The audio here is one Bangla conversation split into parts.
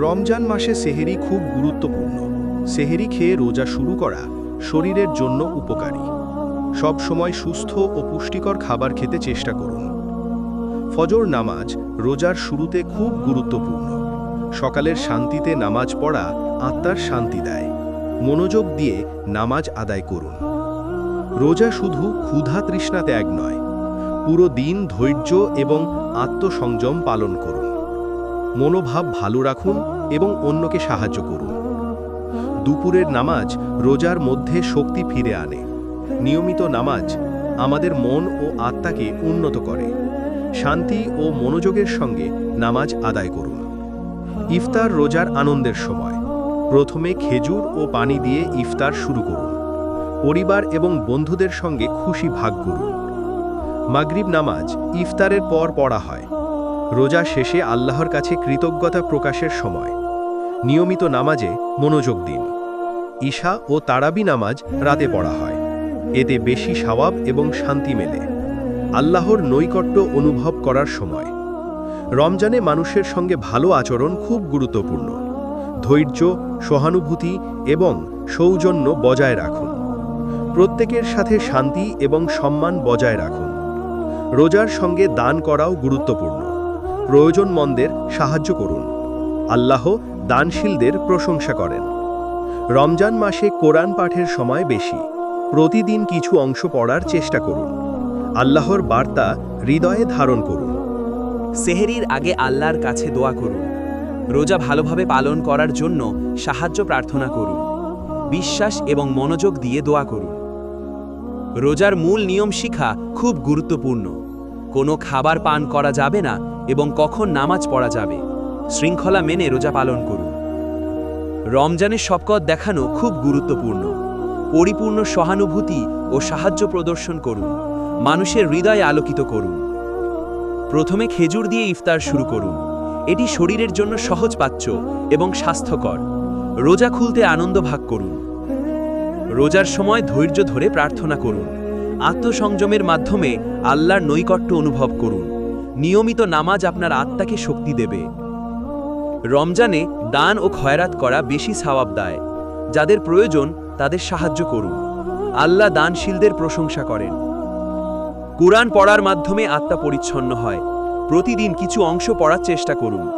রমজান মাসে সেহেরি খুব গুরুত্বপূর্ণ। সেহেরি খেয়ে রোজা শুরু করা শরীরের জন্য উপকারী। সব সময় সুস্থ ও পুষ্টিকর খাবার খেতে চেষ্টা করুন। ফজর নামাজ রোজার শুরুতে খুব গুরুত্বপূর্ণ। সকালের শান্তিতে নামাজ পড়া আত্মার শান্তি দেয়। মনোযোগ দিয়ে নামাজ আদায় করুন। রোজা শুধু ক্ষুধা তৃষ্ণা ত্যাগ নয়, পুরো দিন ধৈর্য এবং আত্মসংযম পালন করুন। মনোভাব ভালো রাখুন এবং অন্যকে সাহায্য করুন। দুপুরের নামাজ রোজার মধ্যে শক্তি ফিরে আনে। নিয়মিত নামাজ আমাদের মন ও আত্মাকে উন্নত করে। শান্তি ও মনোযোগের সঙ্গে নামাজ আদায় করুন। ইফতার রোজার আনন্দের সময়। প্রথমে খেজুর ও পানি দিয়ে ইফতার শুরু করুন। পরিবার এবং বন্ধুদের সঙ্গে খুশি ভাগ করুন। মাগরিব নামাজ ইফতারের পর পড়া হয়। রোজা শেষে আল্লাহর কাছে কৃতজ্ঞতা প্রকাশের সময়। নিয়মিত নামাজে মনোযোগ দিন। ঈশা ও তারাবি নামাজ রাতে পড়া হয়। এতে বেশি সওয়াব এবং শান্তি মেলে। আল্লাহর নৈকট্য অনুভব করার সময়। রমজানে মানুষের সঙ্গে ভালো আচরণ খুব গুরুত্বপূর্ণ। ধৈর্য, সহানুভূতি এবং সৌজন্য বজায় রাখুন। প্রত্যেকের সাথে শান্তি এবং সম্মান বজায় রাখুন। রোজার সঙ্গে দান করাও গুরুত্বপূর্ণ। প্রয়োজনমন্দের সাহায্য করুন। আল্লাহ দানশীলদের প্রশংসা করেন। রমজান মাসে কোরআন পাঠের সময় বেশি। প্রতিদিন কিছু অংশ পড়ার চেষ্টা করুন। আল্লাহর বার্তা হৃদয়ে ধারণ করুন। সেহেরির আগে আল্লাহর কাছে দোয়া করুন। রোজা ভালোভাবে পালন করার জন্য সাহায্য প্রার্থনা করুন। বিশ্বাস এবং মনোযোগ দিয়ে দোয়া করুন। রোজার মূল নিয়ম শিখা খুব গুরুত্বপূর্ণ। কোনো খাবার পান করা যাবে না এবং কখন নামাজ পড়া যাবে, শৃঙ্খলা মেনে রোজা পালন করুন। রমজানের শকত দেখানো খুব গুরুত্বপূর্ণ। পরিপূর্ণ সহানুভূতি ও সাহায্য প্রদর্শন করুন। মানুষের হৃদয় আলোকিত করুন। প্রথমে খেজুর দিয়ে ইফতার শুরু করুন। এটি শরীরের জন্য সহজপাচ্য এবং স্বাস্থ্যকর। রোজা খুলতে আনন্দ ভাগ করুন। রোজার সময় ধৈর্য ধরে প্রার্থনা করুন। আত্মসংযমের মাধ্যমে আল্লাহর নৈকট্য অনুভব করুন। নিয়মিত নামাজ আপনার আত্মাকে শক্তি দেবে। রমজানে দান ও খয়রাত করা বেশি সওয়াব দেয়। যাদের প্রয়োজন তাদের সাহায্য করুন। আল্লাহ দানশীলদের প্রশংসা করেন। কুরআন পড়ার মাধ্যমে আত্মা পরিচ্ছন্ন হয়। প্রতিদিন কিছু অংশ পড়ার চেষ্টা করুন।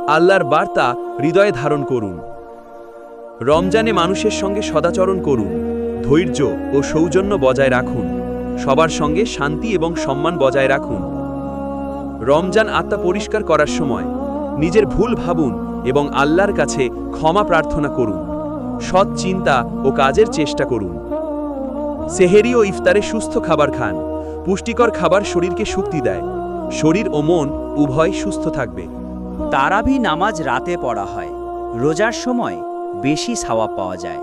আল্লাহর বার্তা হৃদয়ে ধারণ করুন। রমজানে মানুষের সঙ্গে সদাচরণ করুন। ধৈর্য ও সৌজন্য বজায় রাখুন। সবার সঙ্গে শান্তি এবং সম্মান বজায় রাখুন। রমজান আত্মা পরিষ্কার করার সময়। নিজের ভুল ভাবুন এবং আল্লাহর কাছে ক্ষমা প্রার্থনা করুন। সৎ চিন্তা ও কাজের চেষ্টা করুন। সেহেরি ও ইফতারে সুস্থ খাবার খান। পুষ্টিকর খাবার শরীরকে শক্তি দেয়। শরীর ও মন উভয় সুস্থ থাকবে। তারাবি নামাজ রাতে পড়া হয়। রোজার সময় বেশি সওয়াব পাওয়া যায়।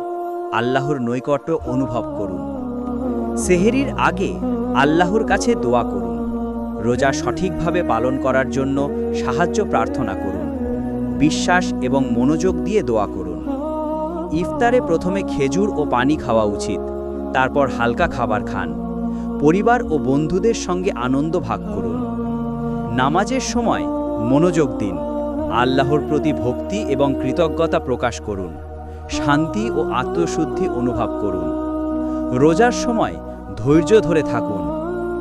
আল্লাহর নৈকট্য অনুভব করুন। সেহেরির আগে আল্লাহর কাছে দোয়া করুন। রোজা সঠিকভাবে পালন করার জন্য সাহায্য প্রার্থনা করুন। বিশ্বাস এবং মনোযোগ দিয়ে দোয়া করুন। ইফতারে প্রথমে খেজুর ও পানি খাওয়া উচিত। তারপর হালকা খাবার খান। পরিবার ও বন্ধুদের সঙ্গে আনন্দ ভাগ করুন। নামাজের সময় মনোযোগ দিন। আল্লাহর প্রতি ভক্তি এবং কৃতজ্ঞতা প্রকাশ করুন। শান্তি ও আত্মশুদ্ধি অনুভব করুন। রোজার সময় ধৈর্য ধরে থাকুন।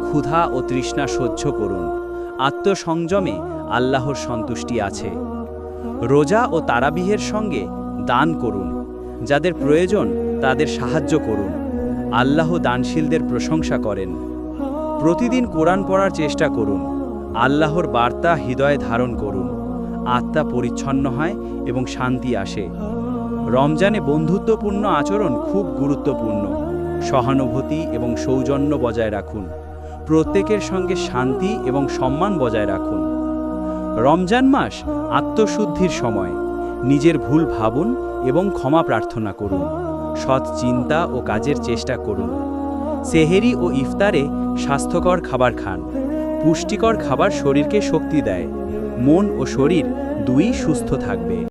ক্ষুধা ও তৃষ্ণা সহ্য করুন। আত্মসংযমে আল্লাহর সন্তুষ্টি আছে। রোজা ও তারাবিহের সঙ্গে দান করুন। যাদের প্রয়োজন তাদের সাহায্য করুন। আল্লাহ দানশীলদের প্রশংসা করেন। প্রতিদিন কোরআন পড়ার চেষ্টা করুন। আল্লাহর বার্তা হৃদয়ে ধারণ করুন। আত্মা পরিচ্ছন্ন হয় এবং শান্তি আসে। রমজানে বন্ধুত্বপূর্ণ আচরণ খুব গুরুত্বপূর্ণ। সহানুভূতি এবং সৌজন্য বজায় রাখুন। প্রত্যেকের সঙ্গে শান্তি এবং সম্মান বজায় রাখুন। রমজান মাস আত্মশুদ্ধির সময়। নিজের ভুল ভাবুন এবং ক্ষমা প্রার্থনা করুন। সৎ চিন্তা ও কাজের চেষ্টা করুন। সেহেরি ও ইফতারে স্বাস্থ্যকর খাবার খান। পুষ্টিকর খাবার শরীরকে শক্তি দেয়। মন ও শরীর দুই সুস্থ থাকবে।